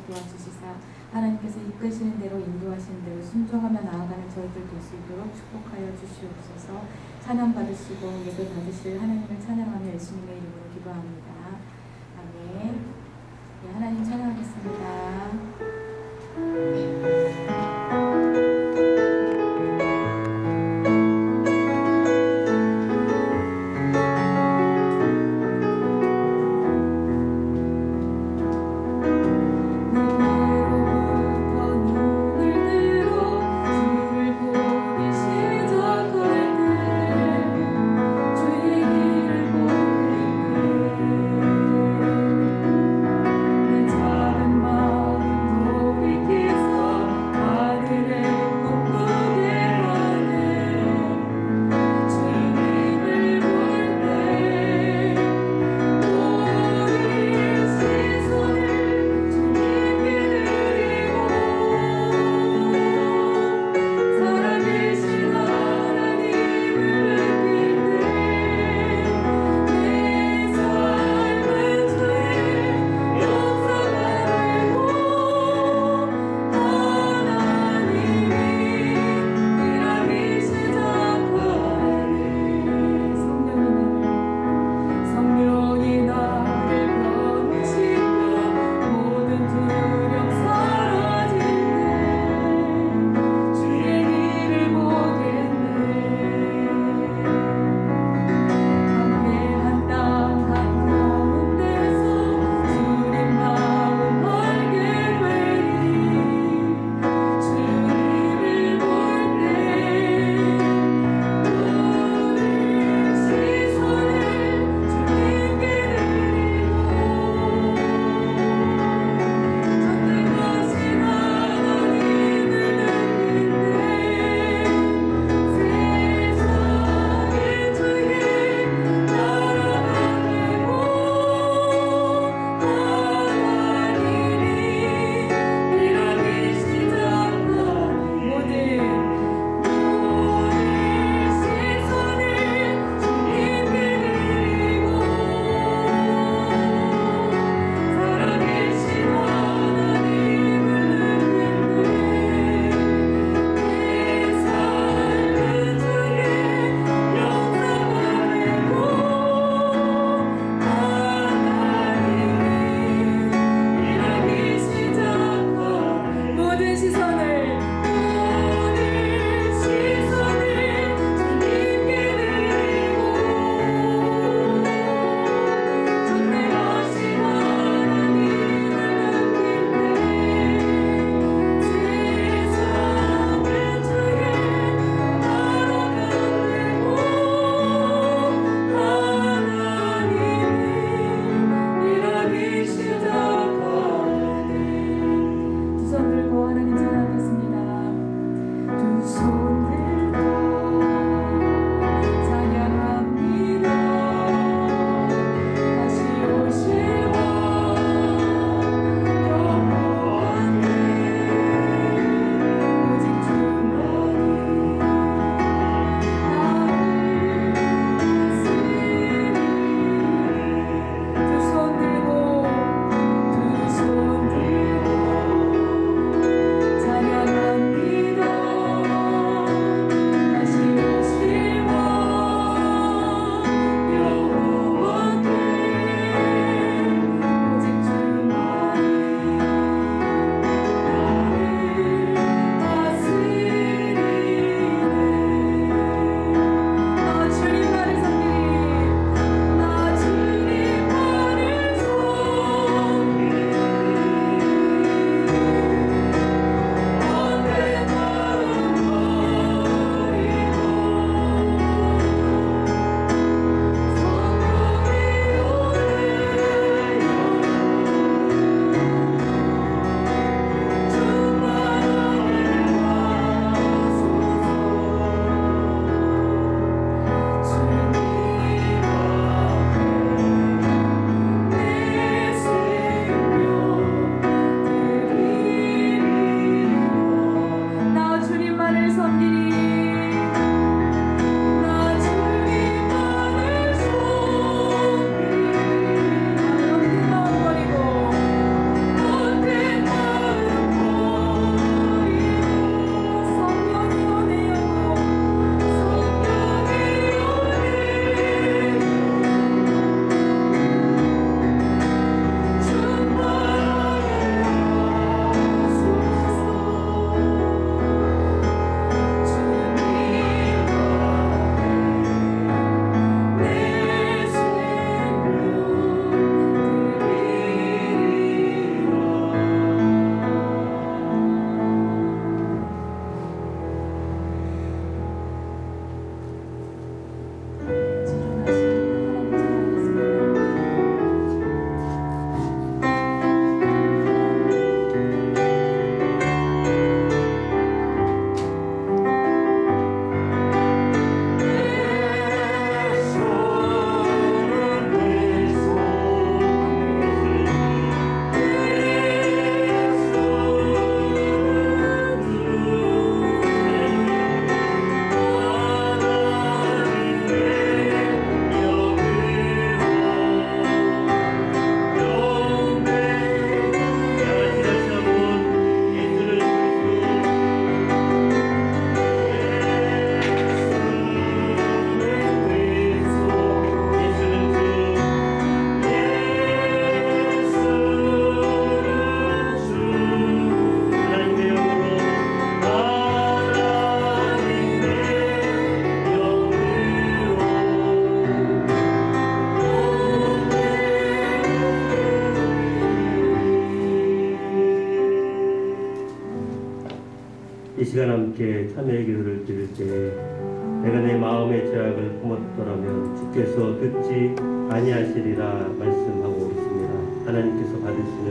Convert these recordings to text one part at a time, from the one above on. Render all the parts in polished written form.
도와주시사 하나님께서 이끄시는 대로 인도하시는 대로 순종하며 나아가는 저희들 될 수 있도록 축복하여 주시옵소서. 찬양 받으시고 예배 받으실 하나님을 찬양하며 예수님의 이름으로 기도합니다. 아멘. 네, 하나님 찬양하겠습니다. 주의 길을 보리니 이 시간 함께 참회의 기도를 드릴 때 내가 내 마음의 죄악을 품었더라면 주께서 듣지 아니하시리라 말씀하고 있습니다. 하나님께서 받으시는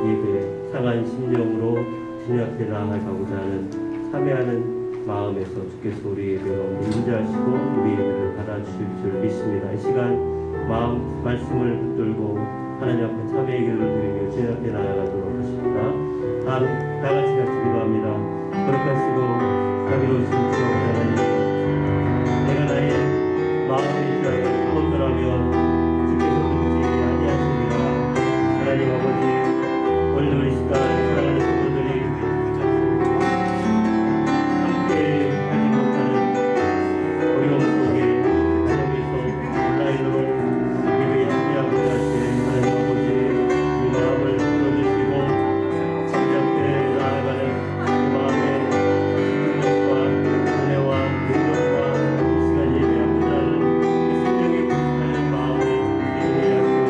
예배 상한 심령으로 주님 앞에 나아가고자 하는 참회하는 마음에서 주께서 우리 예배 가운데 인자하시고 우리 예배를 받아주실 줄 믿습니다. 이 시간 마음 말씀을 붙들고 하나님 앞에 참회의 기도를 드리며 주님 앞에 나아가도록 하십니다. 다 같이 기도합니다. 거룩하시고 자비로우신 주 하나님, 내가 나의 마음의 죄악을 품었더라면 주께서 듣지 아니하시리라. 하나님 아버지, 오늘도 이 시간 사랑하는 성도들이 함께 하지 못하는 어려움 속에 가정에서 온라인으로 예배에 함께하고 할 때 하나님 아버지 이 마음을 풀어주시고 주님 앞에 나아가는 이 마음의 능력과 은혜와 능력과 이 시간 예배하고자 하는 이 생명의 부족한 마음을 이루어야 하시는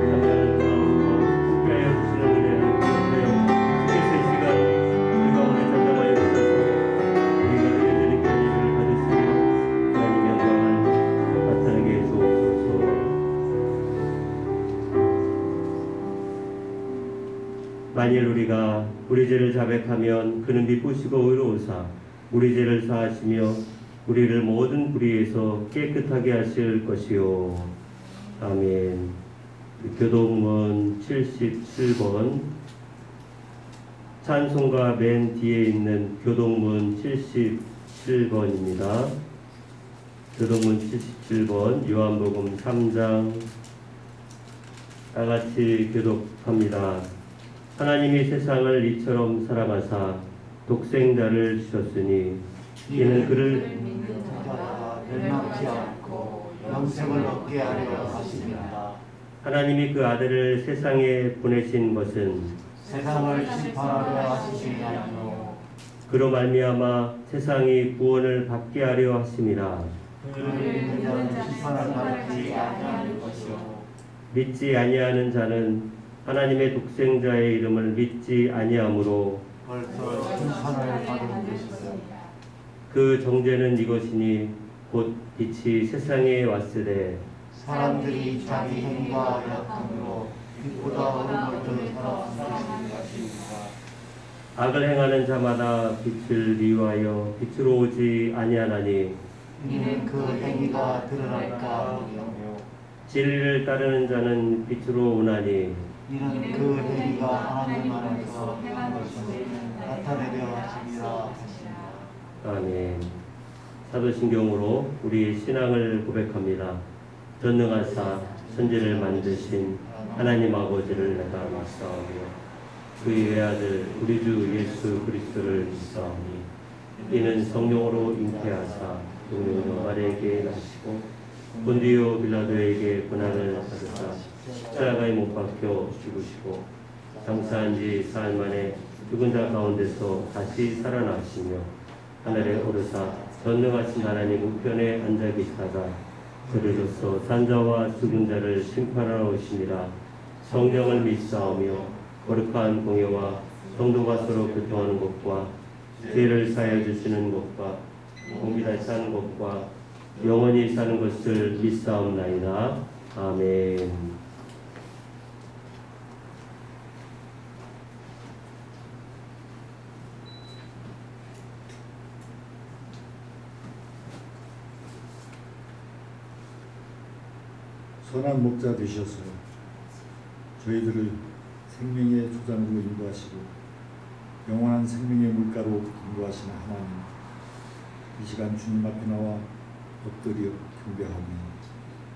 참여하는 마음과 함께하여 주시는 은혜를 구하여 주께서 이 시간 우리 가운데 잠잠하여 주셔서 우리가 드려드린 예배를 받으시며 하나님 영광을 나타나게 해주옵소서. 만일 우리가 우리 죄를 자백하면 그는 미쁘시고 의로우사 우리 죄를 사하시며 우리를 모든 불의에서 깨끗하게 하실 것이요. 아멘. 교동문 77번 찬송가 맨 뒤에 있는 교동문 77번입니다. 교동문 77번 요한복음 3장 다같이 교독합니다. 하나님이 세상을 이처럼 사랑하사 독생자를 주셨으니 이는 그를 믿는 자가 멸망치 않고 영생을 얻게 하려 하십니다. 하나님이 그 아들을 세상에 보내신 것은 세상을 심판하려 하시심이 아니요 그로 말미암아 세상이 구원을 받게 하려 하심이라. 그를 믿는 자는 심판을 받지 아니할 것이요 믿지 아니하는 자는 하나님의 독생자의 이름을 믿지 아니하므로 벌써 심판을 받은 것이요 그 정죄는 이것이니 곧 빛이 세상에 왔으되 사람들이 자기 행과 약함으로 빛보다 어둠을 더 사랑하는 것입니다. 악을 행하는 자마다 빛을 미워하여 빛으로 오지 아니하나니 이는 그 행위가 드러날까 하며 진리를 따르는 자는 빛으로 오나니 이는 그 행위가 하나님 안에서 행한 것을 나타내려 하심이라 하시니라. 아멘. 사도신경으로 우리 신앙을 고백합니다. 전능하사 천지를 만드신 하나님 아버지를 내가 믿사오며 그의 외아들 우리 주 예수 그리스도를 믿사오니 이는 성령으로 잉태하사 동료 마리아에게 나시고 본디오 빌라도에게 고난을 받으사 십자가에 못 박혀 죽으시고 장사한 지 사흘 만에 죽은 자 가운데서 다시 살아나시며 하늘에 오르사 전능하신 하나님 우편에 앉아 계시다가 그를 줘서 산자와 죽은 자를 심판하러 오시니라. 성령을 믿사오며 거룩한 공예와 성도가 서로 교통하는 것과 죄를 사하여 주시는 것과 몸이 다시 사는 것과 영원히 사는 것을 믿사옵나이다. 아멘. 선한 목자 되셔서 저희들을 생명의 조장으로 인도하시고 영원한 생명의 물가로 인도하시는 하나님, 이 시간 주님 앞에 나와 엎드려 경배하며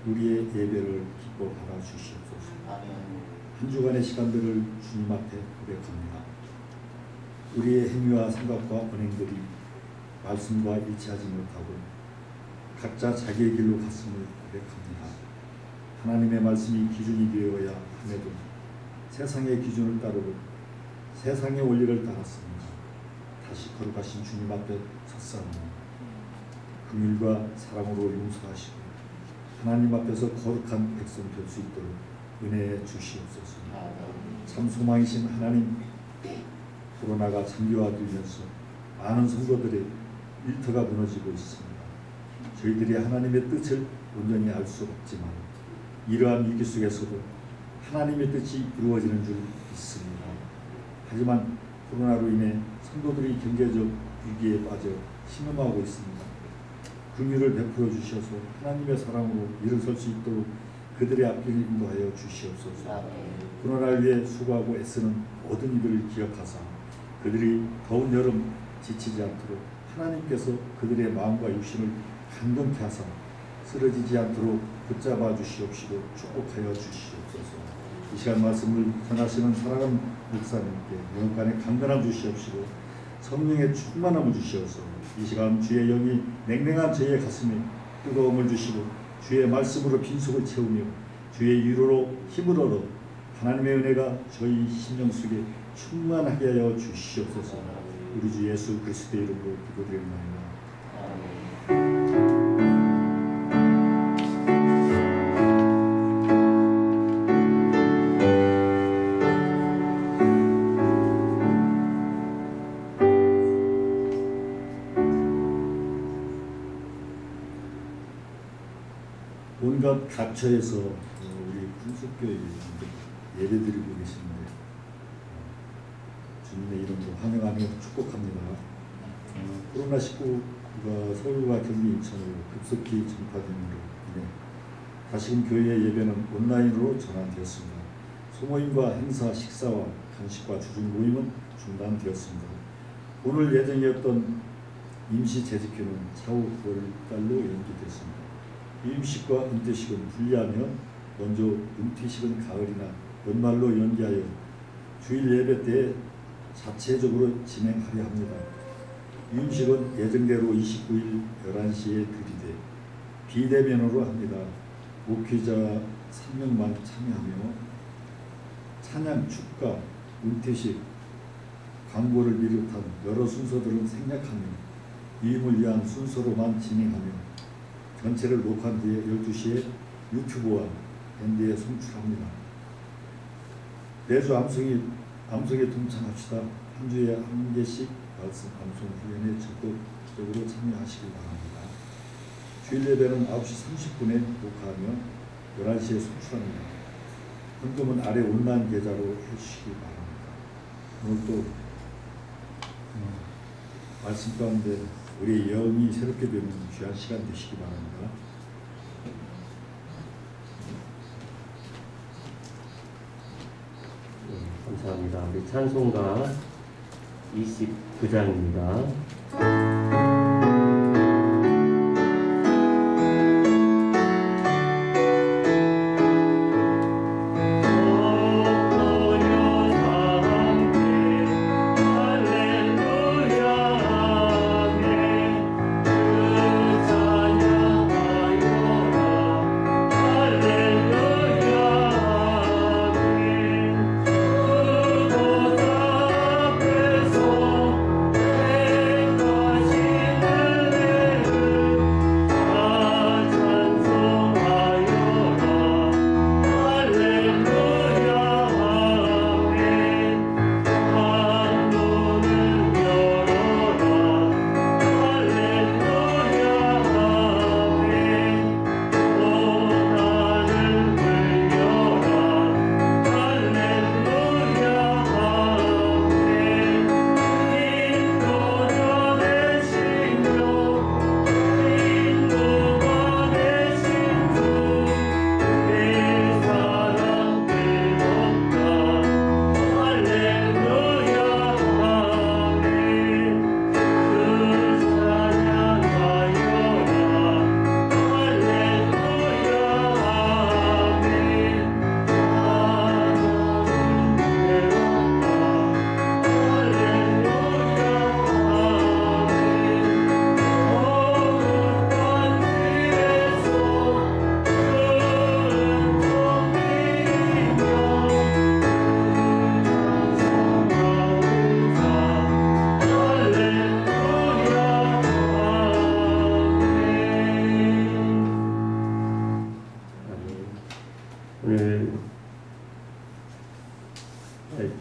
우리의 예배를 기뻐 받아주시옵소서. 한 주간의 시간들을 주님 앞에 고백합니다. 우리의 행위와 생각과 언행들이 말씀과 일치하지 못하고 각자 자기의 길로 갔음을 고백합니다. 하나님의 말씀이 기준이 되어야 함에도 세상의 기준을 따르고 세상의 원리를 따랐습니다. 다시 거룩하신 주님 앞에 섰사오니 긍휼과 사랑으로 용서하시고 하나님 앞에서 거룩한 백성 될 수 있도록 은혜 주시옵소서. 참 소망이신 하나님, 코로나가 장기화되면서 많은 성도들의 일터가 무너지고 있습니다. 저희들이 하나님의 뜻을 온전히 알 수 없지만 이러한 위기 속에서도 하나님의 뜻이 이루어지는 줄 믿습니다. 하지만 코로나로 인해 성도들이 경제적 위기에 빠져 신음하고 있습니다. 긍휼을 베풀어 주셔서 하나님의 사랑으로 일어설 수 있도록 그들의 앞길을 인도하여 주시옵소서. 코로나를 위해 수고하고 애쓰는 모든 이들을 기억하사 그들이 더운 여름 지치지 않도록 하나님께서 그들의 마음과 육신을 강건케 하사 쓰러지지 않도록 붙잡아 주시옵시고 축복하여 주시옵소서. 이 시간 말씀을 전하시는 사랑하는 목사님께 영간에 강건함 주시옵시고 성령의 충만함을 주시옵소서. 이 시간 주의 영이 냉랭한 저희의 가슴에 뜨거움을 주시고 주의 말씀으로 빈속을 채우며 주의 위로로 힘을 얻어 하나님의 은혜가 저희 심령 속에 충만하게 하여 주시옵소서. 우리 주 예수 그리스도의 이름으로 기도드립니다. 온갖 각처에서 우리 군속교회 예배드리고 계시는데 주님의 이름으로 환영하며 축복합니다. 코로나19가 서울과 경기, 인천으로 급속히 전파됨으로 인해 다시금 교회 예배는 온라인으로 전환되었습니다. 소모임과 행사, 식사와 간식과 주중 모임은 중단되었습니다. 오늘 예정이었던 임시 재직회는 차후 9월달로 연기됐습니다. 임식과 은퇴식은 분리하며 먼저 은퇴식은 가을이나 연말로 연기하여 주일 예배 때 자체적으로 진행하려 합니다. 임식은 예정대로 29일 11시에 드리되 비대면으로 합니다. 목회자 3명만 참여하며 찬양, 축가, 은퇴식, 광고를 비롯한 여러 순서들은 생략하며 위임을 위한 순서로만 진행하며 전체를 녹화한 뒤에 12시에 유튜브와 밴드에 송출합니다. 매주 암송에 동참합시다. 한 주에 한 개씩 말씀 암송 훈련에 적극적으로 참여하시기 바랍니다. 주일 예배는 9시 30분에 녹화하며 11시에 송출합니다. 헌금은 아래 온라인 계좌로 해주시기 바랍니다. 오늘도 말씀 가운데 우리의 영이 새롭게 되는 귀한 시간 되시기 바랍니다. 감사합니다. 우리 찬송가 29장입니다.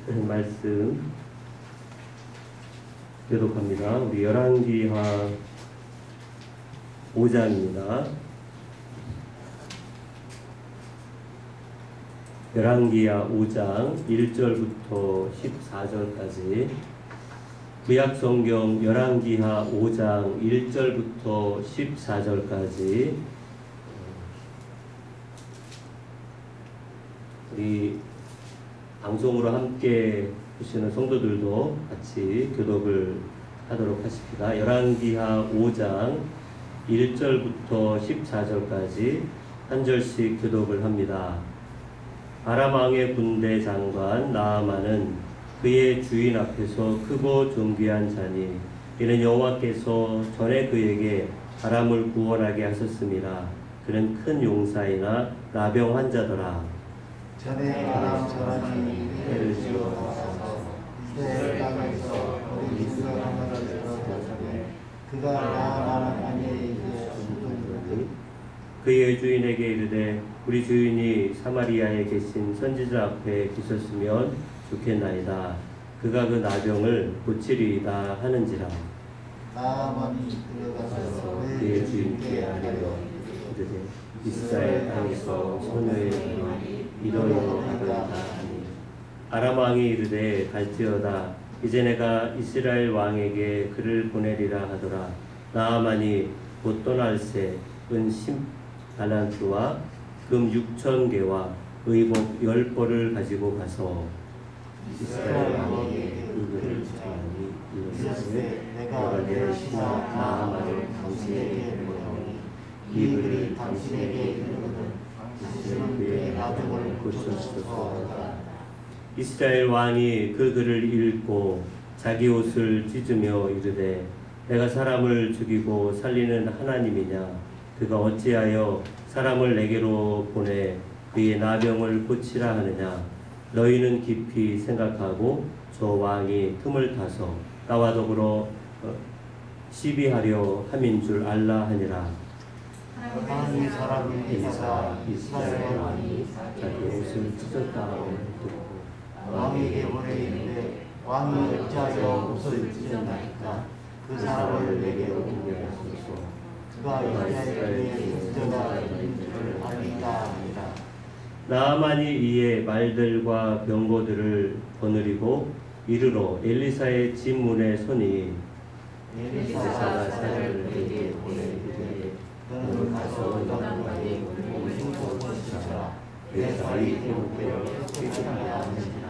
오늘 말씀 교독합니다. 우리 열왕기하 5장입니다. 열왕기하 5장 1절부터 14절까지, 구약성경 열왕기하 5장 1절부터 14절까지 우리 방송으로 함께 보시는 성도들도 같이 교독을 하도록 하십니다. 열왕기하 5장 1절부터 14절까지 한 절씩 교독을 합니다. 아람 왕의 군대 장관 나아만은 그의 주인 앞에서 크고 존귀한 자니 이는 여호와께서 전에 그에게 아람을 구원하게 하셨습니다. 그는 큰 용사이나 나병 환자더라. 전에 아람 사람이 배를 지어서 이스라엘 땅에서 거기 있으라는 것을 들었더니 그가 나아만 아내에게 순종하니 그의 주인에게 이르되 우리 주인이 사마리아에 계신 선지자 앞에 계셨으면 좋겠나이다. 그가 그 나병을 고치리이다 하는지라. 나아만이 들어가서 그의 주인께 아뢰어 이르되 이스라엘 땅에서 소녀의 말이 이러이러 하더이다 하니 아람 왕이 이르되 갈지어다. 이제 내가 이스라엘 왕에게 그를 보내리라 하더라. 나아만이 곧 떠날새 은 10달란트와 금 6,000개와 의복 10벌을 가지고 가서 이스라엘 왕에게 그를 청하니 이르시되 내가 내 신하 나아만을 당신에게 보내오니 이 글을 당신에게 이르거든 당신은 그의 나병을 고쳐주소서 하더라. 이스라엘 왕이 그 글을 읽고 자기 옷을 찢으며 이르되 내가 사람을 죽이고 살리는 하나님이냐? 그가 어찌하여 사람을 내게로 보내 그의 나병을 고치라 하느냐? 너희는 깊이 생각하고 저 왕이 틈을 타서 나와 더불어 시비하려 함인 줄 알라 하니라. 하나님의 사람이 엘리사가 엘리사가 이스라엘 왕이 자기 옷을 찢었다고 듣고 왕에게 보내이르되 왕이 어찌하여 옷을 찢었나이까 그 사람을 내게로 보내소서. 그가 이스라엘의 인자가 있는 줄을 알리다 하니라. 나아만이 이에 말들과 병거들을 거느리고 이르러 엘리사의 집 문에 서니 엘리사가 사람을 그에게 보내이르되 너는 가서 너희의 몸을 씻어보시라. 내 살이 회복되어 깨끗하게 하느니라.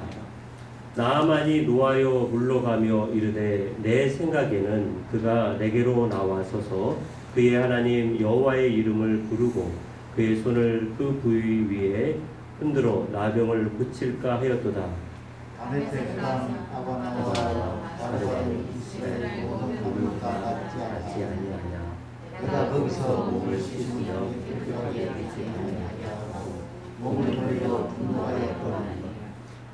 나아만이 노하여 물러가며 이르되 내 생각에는 그가 내게로 나와서서 그의 하나님 여호와의 이름을 부르고 그의 손을 그 부위 위에 흔들어 나병을 고칠까 하였도다. 다메섹 사람 아바나와 다른 이스라엘 모든 부류가 낫지 하지 않았지. 아니하냐. 그가 거기서 몸을 씻으며 깨끗하게 되지 아니하고 몸을 돌려 분노하였더니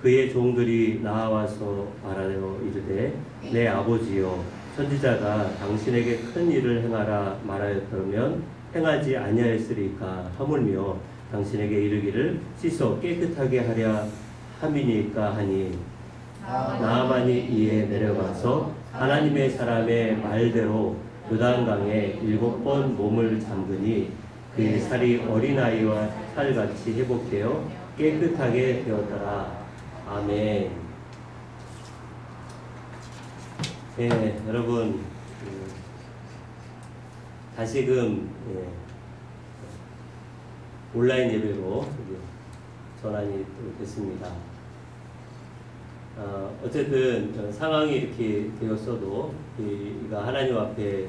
그의 종들이 나와서 말하여 이르되 내 아버지여 선지자가 당신에게 큰 일을 행하라 말하였다면 행하지 아니하였으리까 하물며 당신에게 이르기를 씻어 깨끗하게 하랴 함이니까 하니 나아만이 이에 내려가서 하나님의 사람의 말대로 요단강에 7번 몸을 잠그니 그의 살이 어린아이와 살같이 회복되어 깨끗하게 되었더라. 아멘. 예, 여러분 다시금 온라인 예배로 전환이 됐습니다. 어쨌든 상황이 이렇게 되었어도 이가 하나님 앞에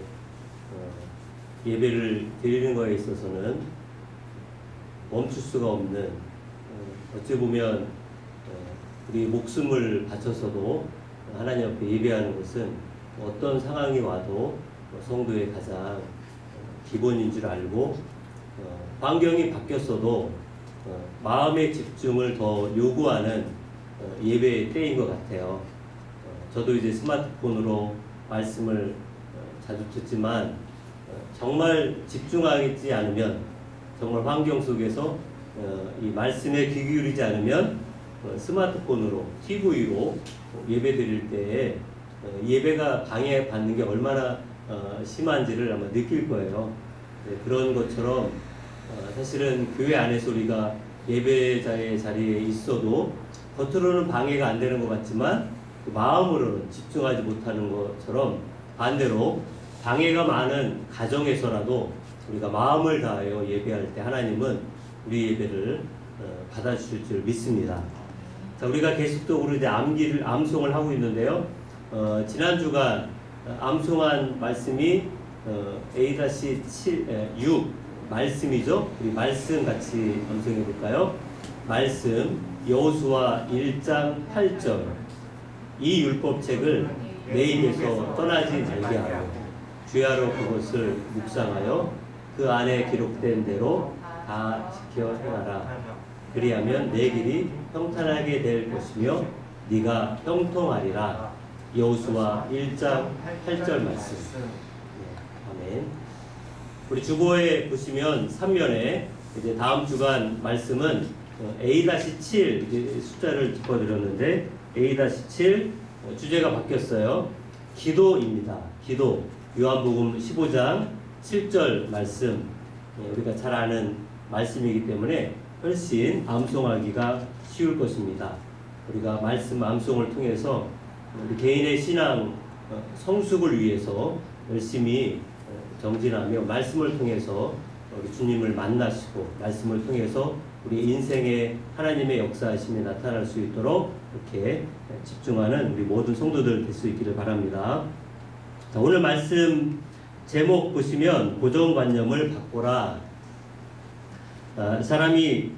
예배를 드리는 것에 있어서는 멈출 수가 없는, 어찌 보면 우리 목숨을 바쳐서도 하나님 앞에 예배하는 것은 어떤 상황이 와도 성도의 가장 기본인 줄 알고, 환경이 바뀌었어도 마음의 집중을 더 요구하는 예배의 때인 것 같아요. 저도 이제 스마트폰으로 말씀을 자주 듣지만 정말 집중하지 않으면, 정말 환경 속에서 이 말씀에 귀 기울이지 않으면 스마트폰으로, TV로 예배 드릴 때에 예배가 방해받는 게 얼마나 심한지를 아마 느낄 거예요. 네, 그런 것처럼 사실은 교회 안에서 우리가 예배자의 자리에 있어도 겉으로는 방해가 안 되는 것 같지만 그 마음으로는 집중하지 못하는 것처럼 반대로 방해가 많은 가정에서라도 우리가 마음을 다하여 예배할 때 하나님은 우리 예배를 받아주실 줄 믿습니다. 자, 우리가 계속적으로 이제 암송을 하고 있는데요. 지난 주간 암송한 말씀이 A-6 말씀이죠. 우리 말씀 같이 암송해 볼까요? 말씀 여호수아 1장 8절 이 율법책을 내 입에서 떠나지 말게 하여 주야로 그것을 묵상하여 그 안에 기록된 대로 다 지켜 행하라. 그리하면 내 길이 평탄하게 될 것이며 네가 형통하리라. 여호수아 1장 8절 말씀. 네, 아멘. 우리 주보에 보시면 3면에 이제 다음 주간 말씀은 A-7 숫자를 짚어드렸는데 A-7 주제가 바뀌었어요. 기도입니다. 기도. 요한복음 15장 7절 말씀. 우리가 잘 아는 말씀이기 때문에 훨씬 암송하기가 쉬울 것입니다. 우리가 말씀 암송을 통해서 우리 개인의 신앙 성숙을 위해서 열심히 정진하며 말씀을 통해서 우리 주님을 만나시고 말씀을 통해서 우리 인생에 하나님의 역사하심이 나타날 수 있도록 이렇게 집중하는 우리 모든 성도들 될 수 있기를 바랍니다. 자, 오늘 말씀 제목 보시면 고정관념을 바꾸라. 사람이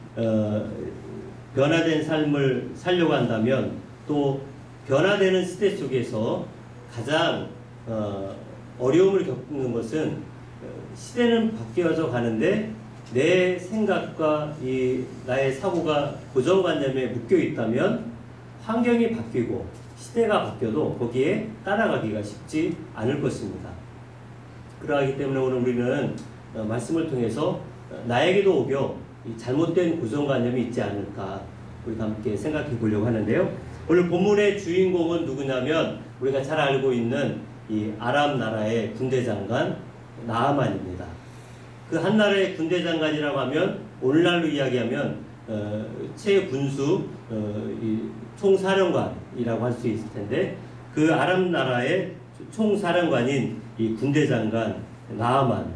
변화된 삶을 살려고 한다면 또 변화되는 시대 속에서 가장 어려움을 겪는 것은 시대는 바뀌어져 가는데 내 생각과 나의 사고가 고정관념에 묶여 있다면 환경이 바뀌고 시대가 바뀌어도 거기에 따라가기가 쉽지 않을 것입니다. 그러하기 때문에 오늘 우리는 말씀을 통해서 나에게도 오겨 잘못된 고정관념이 있지 않을까 우리가 함께 생각해 보려고 하는데요. 오늘 본문의 주인공은 누구냐면 우리가 잘 알고 있는 이 아람 나라의 군대 장관 나아만입니다. 그 한 나라의 군대 장관이라고 하면 오늘날로 이야기하면 최군수 총사령관이라고 할 수 있을 텐데 그 아람 나라의 총사령관인 이 군대 장관 나아만,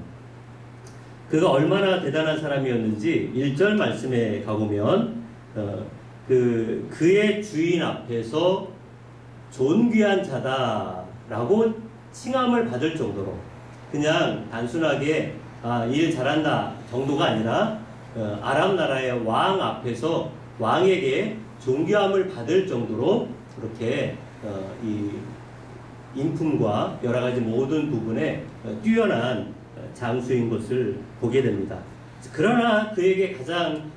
그가 얼마나 대단한 사람이었는지 1절 말씀에 가보면 그의 주인 앞에서 존귀한 자다라고 칭함을 받을 정도로 그냥 단순하게 일 잘한다 정도가 아니라 아람 나라의 왕 앞에서 왕에게 존귀함을 받을 정도로 그렇게 이 인품과 여러 가지 모든 부분에 뛰어난 장수인 것을 보게 됩니다. 그러나 그에게 가장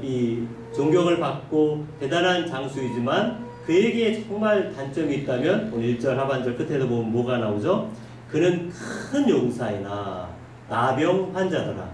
이 존경을 받고 대단한 장수이지만 그에게 정말 단점이 있다면 오늘 1절 하반절 끝에도 보면 뭐가 나오죠? 그는 큰 용사이나 나병 환자더라.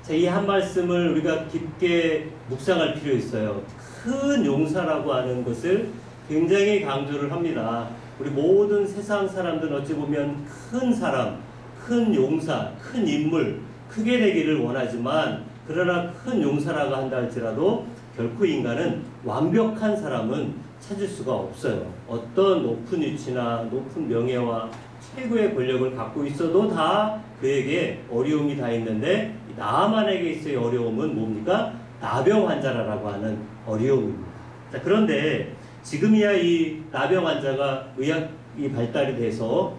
자, 이 한 말씀을 우리가 깊게 묵상할 필요 있어요. 큰 용사라고 하는 것을 굉장히 강조를 합니다. 우리 모든 세상 사람들은 어찌 보면 큰 사람, 큰 용사, 큰 인물, 크게 되기를 원하지만 그러나 큰 용사라고 한다 할지라도 결코 인간은 완벽한 사람은 찾을 수가 없어요. 어떤 높은 위치나 높은 명예와 최고의 권력을 갖고 있어도 다 그에게 어려움이 다 있는데 나아만에게 있어의 어려움은 뭡니까? 나병 환자라고 하는 어려움입니다. 자, 그런데 지금이야 이 나병 환자가 의학이 발달이 돼서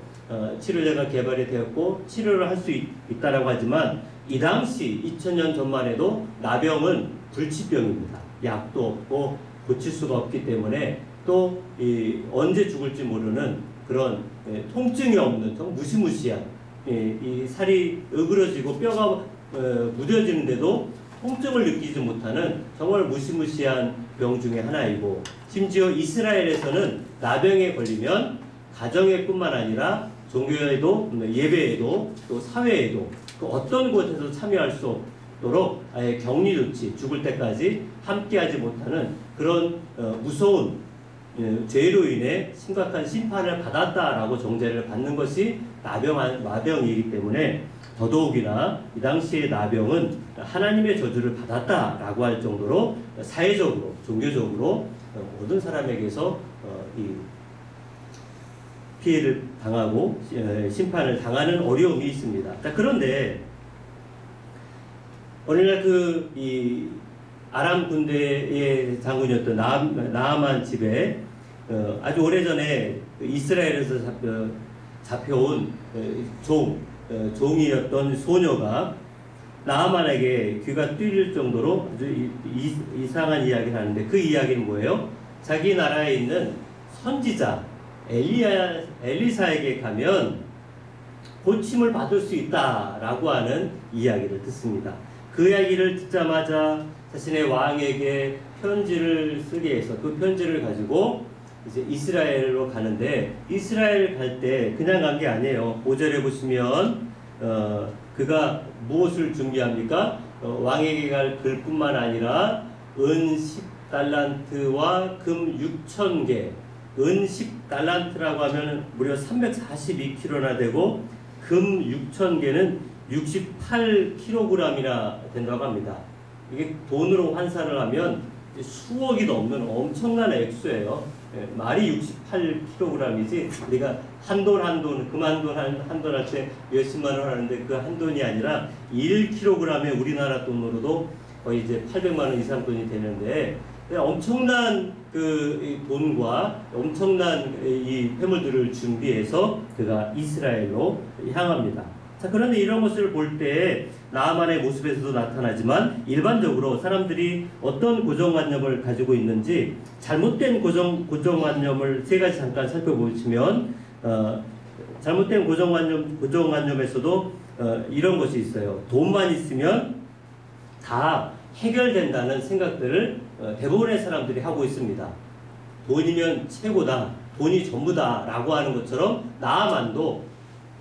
치료제가 개발이 되었고 치료를 할 수 있다라고 하지만 이 당시 2000년 전만 해도 나병은 불치병입니다. 약도 없고 고칠 수가 없기 때문에 또 언제 죽을지 모르는 그런 통증이 없는 좀 무시무시한 이 살이 으그러지고 뼈가 무뎌지는데도 통증을 느끼지 못하는 정말 무시무시한 병 중에 하나이고 심지어 이스라엘에서는 나병에 걸리면 가정에 뿐만 아니라 종교에도 예배에도 또 사회에도 또 어떤 곳에서 참여할 수 없도록 아예 격리 조치 죽을 때까지 함께하지 못하는 그런 무서운 죄로 인해 심각한 심판을 받았다라고 정죄를 받는 것이 나병이기 때문에 더더욱이나 이 당시의 나병은 하나님의 저주를 받았다라고 할 정도로 사회적으로, 종교적으로 모든 사람에게서 이 피해를 당하고 심판을 당하는 어려움이 있습니다. 자, 그런데 오늘날 이 아람 군대의 장군이었던 나아만 집에 아주 오래전에 이스라엘에서 잡혀온 종이었던 소녀가 나아만에게 귀가 뚫릴 정도로 아주 이상한 이야기를 하는데, 그 이야기는 뭐예요? 자기 나라에 있는 선지자 엘리사에게 가면 고침을 받을 수 있다라고 하는 이야기를 듣습니다. 그 이야기를 듣자마자 자신의 왕에게 편지를 쓰게 해서 그 편지를 가지고 이제 이스라엘로 가는데, 이스라엘 갈 때 그냥 간 게 아니에요. 5절에 보시면 그가 무엇을 준비합니까? 왕에게 갈 글뿐만 아니라 은 10달란트와 금 6,000개, 은 10달란트라고 하면 무려 342kg나 되고 금 6,000개는 68kg이나 된다고 합니다. 이게 돈으로 환산을 하면 수억이 넘는 엄청난 액수예요. 말이 68kg이지 우리가 한돈 금한돈한테 몇십만 원 하는데 그 한돈이 아니라 1kg에 우리나라 돈으로도 거의 이제 800만 원 이상 돈이 되는데, 엄청난 그 돈과 엄청난 이 폐물들을 준비해서 그가 이스라엘로 향합니다. 자, 그런데 이런 것을 볼 때 나아만의 모습에서도 나타나지만 일반적으로 사람들이 어떤 고정관념을 가지고 있는지, 잘못된 고정관념을 세 가지 잠깐 살펴보시면 잘못된 고정관념에서도 이런 것이 있어요. 돈만 있으면 다 해결된다는 생각들을 대부분의 사람들이 하고 있습니다. 돈이면 최고다, 돈이 전부다 라고 하는 것처럼 나아만도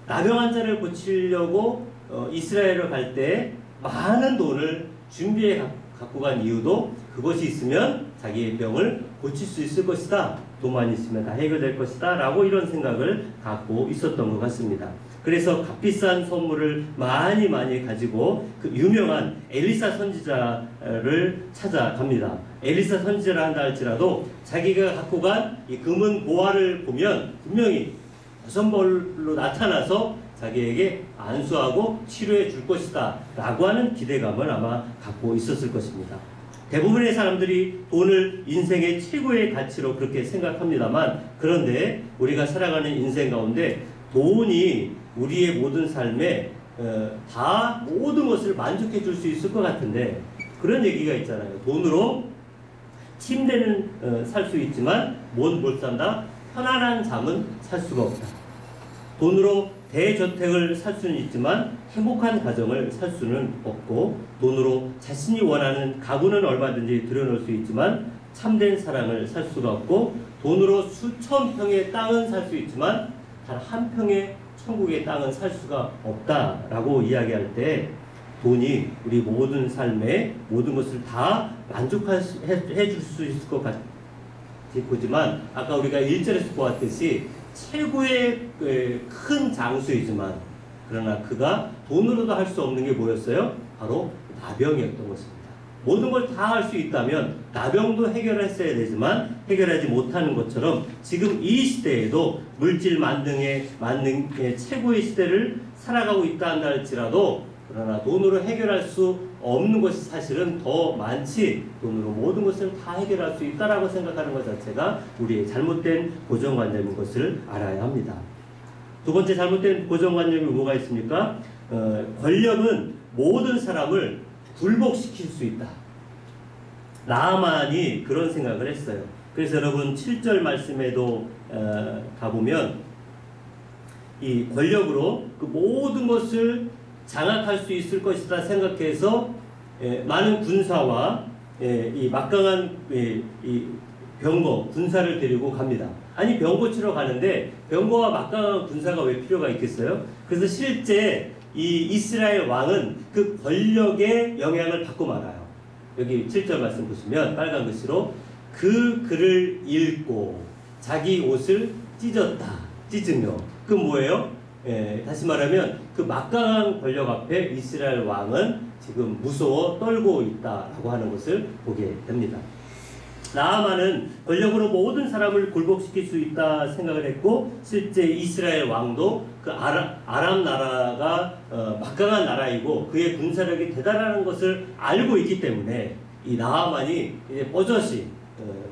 나병 환자를 고치려고 이스라엘을 갈 때 많은 돈을 준비해 갖고 간 이유도 그것이 있으면 자기의 병을 고칠 수 있을 것이다, 돈만 있으면 다 해결될 것이다 라고 이런 생각을 갖고 있었던 것 같습니다. 그래서 값비싼 선물을 많이 가지고 그 유명한 엘리사 선지자를 찾아갑니다. 엘리사 선지자라 한다 할지라도 자기가 갖고 간 이 금은 보화를 보면 분명히 여성벌로 나타나서 자기에게 안수하고 치료해 줄 것이다 라고 하는 기대감을 아마 갖고 있었을 것입니다. 대부분의 사람들이 돈을 인생의 최고의 가치로 그렇게 생각합니다만, 그런데 우리가 살아가는 인생 가운데 돈이 우리의 모든 삶에 다 모든 것을 만족해 줄 수 있을 것 같은데, 그런 얘기가 있잖아요. 돈으로 침대는 살 수 있지만 못 산다? 편안한 잠은 살 수가 없다. 돈으로 대저택을 살 수는 있지만 행복한 가정을 살 수는 없고, 돈으로 자신이 원하는 가구는 얼마든지 들여놓을 수 있지만 참된 사랑을 살 수가 없고, 돈으로 수천 평의 땅은 살 수 있지만 단 한 평의 천국의 땅은 살 수가 없다라고 이야기할 때, 돈이 우리 모든 삶에 모든 것을 다 만족해 줄 수 있을 것 같아 보지만, 아까 우리가 1절에서 보았듯이 최고의 큰 장수이지만, 그러나 그가 돈으로도 할 수 없는 게 뭐였어요? 바로 나병이었던 것입니다. 모든 걸 다 할 수 있다면 나병도 해결했어야 되지만 해결하지 못하는 것처럼, 지금 이 시대에도 물질 만능의 최고의 시대를 살아가고 있다 한다 할지라도, 그러나 돈으로 해결할 수 없는 것이 사실은 더 많지, 돈으로 모든 것을 다 해결할 수 있다라고 생각하는 것 자체가 우리의 잘못된 고정관념인 것을 알아야 합니다. 두 번째 잘못된 고정관념이 뭐가 있습니까? 권력은 모든 사람을 굴복시킬 수 있다. 나아만이 그런 생각을 했어요. 그래서 여러분 7절 말씀에도 가보면 이 권력으로 그 모든 것을 장악할 수 있을 것이다 생각해서 많은 군사와 이 막강한 이 병거, 군사를 데리고 갑니다. 아니, 병거 치러 가는데 병거와 막강한 군사가 왜 필요가 있겠어요? 그래서 실제 이 이스라엘 왕은 그 권력의 영향을 받고 말아요. 여기 7절 말씀 보시면 빨간 글씨로 그 글을 읽고 자기 옷을 찢으며 그 뭐예요? 다시 말하면 그 막강한 권력 앞에 이스라엘 왕은 지금 무서워 떨고 있다라고 하는 것을 보게 됩니다. 나아만은 권력으로 모든 사람을 굴복시킬 수 있다 생각을 했고 실제 이스라엘 왕도 그 아람 나라가 막강한 나라이고 그의 군사력이 대단한 것을 알고 있기 때문에 이 나아만이 이제 버젓이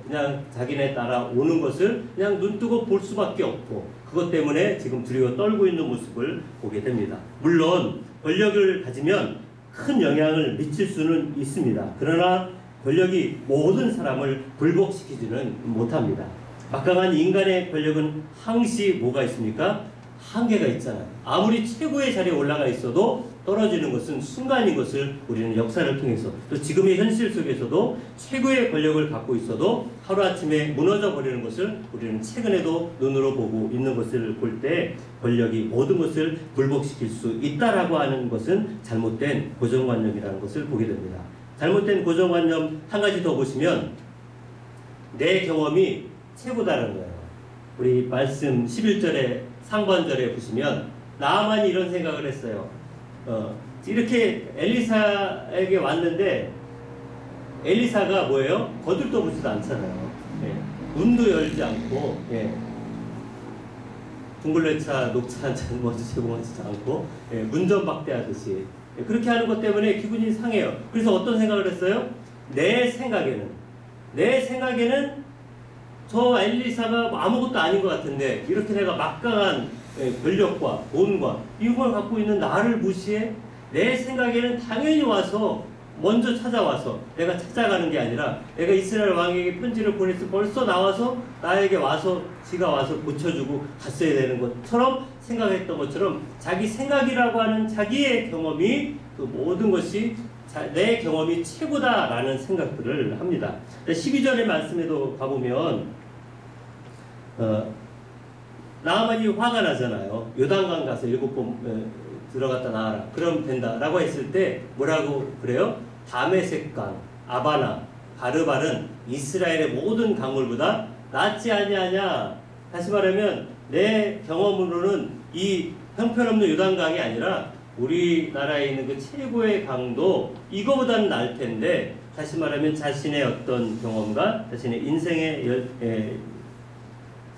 그냥 자기네 따라 오는 것을 그냥 눈뜨고 볼 수밖에 없고 그것 때문에 지금 두려워 떨고 있는 모습을 보게 됩니다. 물론 권력을 가지면 큰 영향을 미칠 수는 있습니다. 그러나 권력이 모든 사람을 굴복시키지는 못합니다. 막강한 인간의 권력은 항시 뭐가 있습니까? 한계가 있잖아요. 아무리 최고의 자리에 올라가 있어도 떨어지는 것은 순간인 것을 우리는 역사를 통해서 또 지금의 현실 속에서도 최고의 권력을 갖고 있어도 하루아침에 무너져 버리는 것을 우리는 최근에도 눈으로 보고 있는 것을 볼 때 권력이 모든 것을 굴복시킬 수 있다라고 하는 것은 잘못된 고정관념이라는 것을 보게 됩니다. 잘못된 고정관념 한 가지 더 보시면 내 경험이 최고다는 거예요. 우리 말씀 11절에 상반절에 보시면 나아만이 이런 생각을 했어요. 이렇게 엘리사에게 왔는데 엘리사가 뭐예요? 거들떠보지도 않잖아요. 문도 열지 않고 둥글레차 녹차 한 잔 먼저 제공하지 않고 문전박대하듯이 그렇게 하는 것 때문에 기분이 상해요. 그래서 어떤 생각을 했어요? 내 생각에는 저 엘리사가 아무것도 아닌 것 같은데 이렇게 내가 막강한 권력과 돈과 이걸 갖고 있는 나를 무시해? 내 생각에는 당연히 와서 먼저 찾아와서 내가 찾아가는 게 아니라 내가 이스라엘 왕에게 편지를 보냈을 벌써 나와서 나에게 와서 지가 와서 고쳐주고 갔어야 되는 것처럼 생각했던 것처럼 자기 생각이라고 하는 자기의 경험이 그 모든 것이 내 경험이 최고다라는 생각들을 합니다. 12절의 말씀에도 가보면 나아만이 화가 나잖아요. 요단강 가서 7번 들어갔다 나와라. 그럼 된다라고 했을 때 뭐라고 그래요? 다메섹강, 아바나, 가르발은 이스라엘의 모든 강물보다 낫지 아니하냐. 다시 말하면 내 경험으로는 이 형편없는 요단강이 아니라 우리나라에 있는 그 최고의 강도 이거보다는 나을 텐데 다시 말하면 자신의 어떤 경험과 자신의 인생의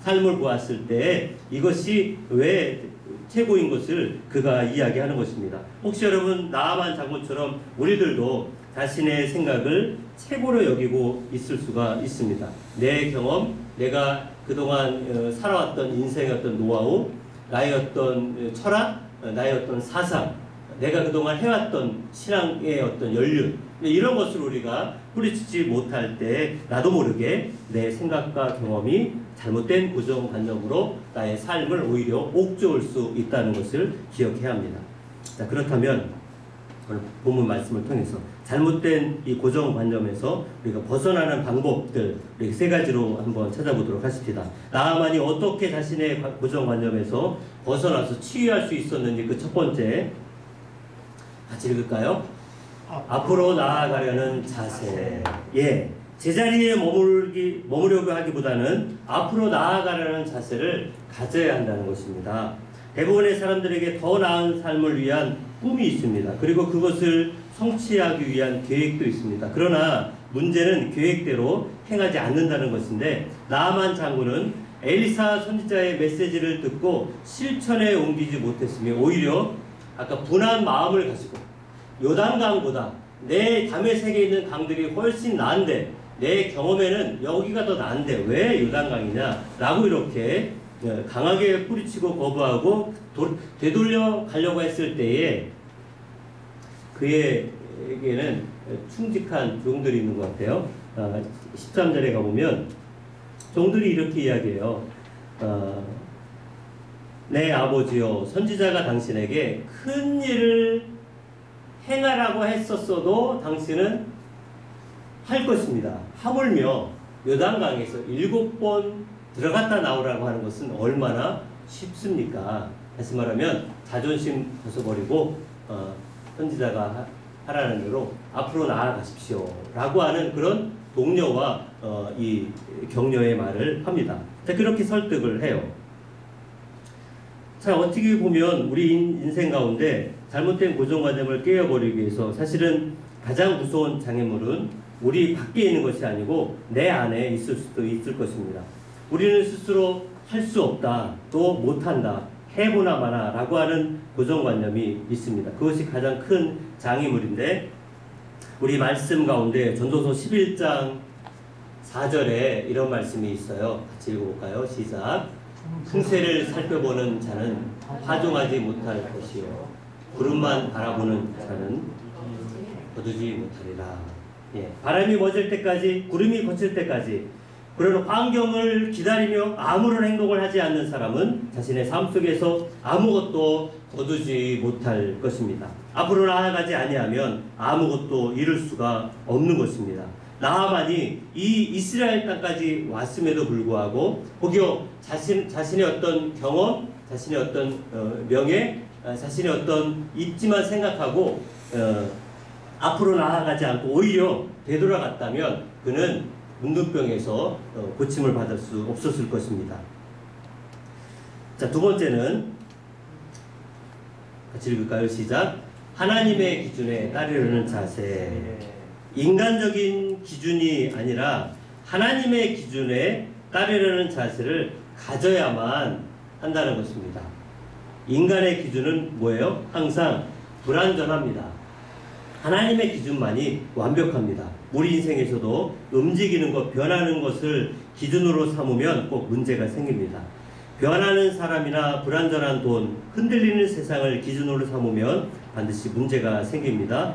삶을 보았을 때 이것이 왜 최고인 것을 그가 이야기하는 것입니다. 혹시 여러분 나아만 장군처럼 우리들도 자신의 생각을 최고로 여기고 있을 수가 있습니다. 내 경험, 내가 그동안 살아왔던 인생의 어떤 노하우, 나의 어떤 철학, 나의 어떤 사상, 내가 그동안 해왔던 신앙의 어떤 연륜 이런 것을 우리가 뿌리치지 못할 때 나도 모르게 내 생각과 경험이 잘못된 고정관념으로 나의 삶을 오히려 옥죄올 수 있다는 것을 기억해야 합니다. 자, 그렇다면 오늘 본문 말씀을 통해서 잘못된 이 고정관념에서 우리가 벗어나는 방법들 우리 세 가지로 한번 찾아보도록 하십시다. 나아만이 어떻게 자신의 고정관념에서 벗어나서 치유할 수 있었는지 그 첫 번째 같이 읽을까요? 앞으로 나아가려는 자세. 제자리에 머무려고 하기보다는 앞으로 나아가려는 자세를 가져야 한다는 것입니다. 대부분의 사람들에게 더 나은 삶을 위한 꿈이 있습니다. 그리고 그것을 성취하기 위한 계획도 있습니다. 그러나 문제는 계획대로 행하지 않는다는 것인데 나아만 장군은 엘리사 선지자의 메시지를 듣고 실천에 옮기지 못했으며 오히려 아까 분한 마음을 가지고 요단강보다 내 다메섹에 있는 강들이 훨씬 나은데 내 경험에는 여기가 더 나은데 왜 요단강이냐 라고 이렇게 강하게 뿌리치고 거부하고 되돌려 가려고 했을 때에 그에게는 충직한 종들이 있는 것 같아요. 13절에 가보면 종들이 이렇게 이야기해요. 내 아버지여 선지자가 당신에게 큰 일을 행하라고 했었어도 당신은 할 것입니다. 하물며 요단강에서 7번 들어갔다 나오라고 하는 것은 얼마나 쉽습니까? 다시 말하면 자존심 벗어버리고 선지자가 하라는 대로 앞으로 나아가십시오 라고 하는 그런 독려와 이 격려의 말을 합니다. 자, 그렇게 설득을 해요. 자, 어떻게 보면 우리 인생 가운데 잘못된 고정관념을 깨어버리기 위해서 사실은 가장 무서운 장애물은 우리 밖에 있는 것이 아니고 내 안에 있을 수도 있을 것입니다. 우리는 스스로 할 수 없다, 또 못한다, 해보나 마나 라고 하는 고정관념이 있습니다. 그것이 가장 큰 장애물인데, 우리 말씀 가운데 전도서 11장 4절에 이런 말씀이 있어요. 같이 읽어볼까요? 시작. 풍세를 살펴보는 자는 파종하지 못할 것이요, 구름만 바라보는 자는 거두지 못하리라. 예, 바람이 멎을 때까지, 구름이 걷힐 때까지, 그런 환경을 기다리며 아무런 행동을 하지 않는 사람은 자신의 삶 속에서 아무것도 거두지 못할 것입니다. 앞으로 나아가지 아니하면 아무것도 이룰 수가 없는 것입니다. 나하만이 이 이스라엘 땅까지 왔음에도 불구하고 혹여 자신의 어떤 경험, 자신의 어떤 명예, 자신의 어떤 입지만 생각하고 앞으로 나아가지 않고 오히려 되돌아갔다면 그는 문둥병에서 고침을 받을 수 없었을 것입니다. 자, 두 번째는 같이 읽을까요? 시작. 하나님의 기준에 따르려는 자세. 인간적인 기준이 아니라 하나님의 기준에 따르려는 자세를 가져야만 한다는 것입니다. 인간의 기준은 뭐예요? 항상 불완전합니다. 하나님의 기준만이 완벽합니다. 우리 인생에서도 움직이는 것, 변하는 것을 기준으로 삼으면 꼭 문제가 생깁니다. 변하는 사람이나 불완전한 돈, 흔들리는 세상을 기준으로 삼으면 반드시 문제가 생깁니다.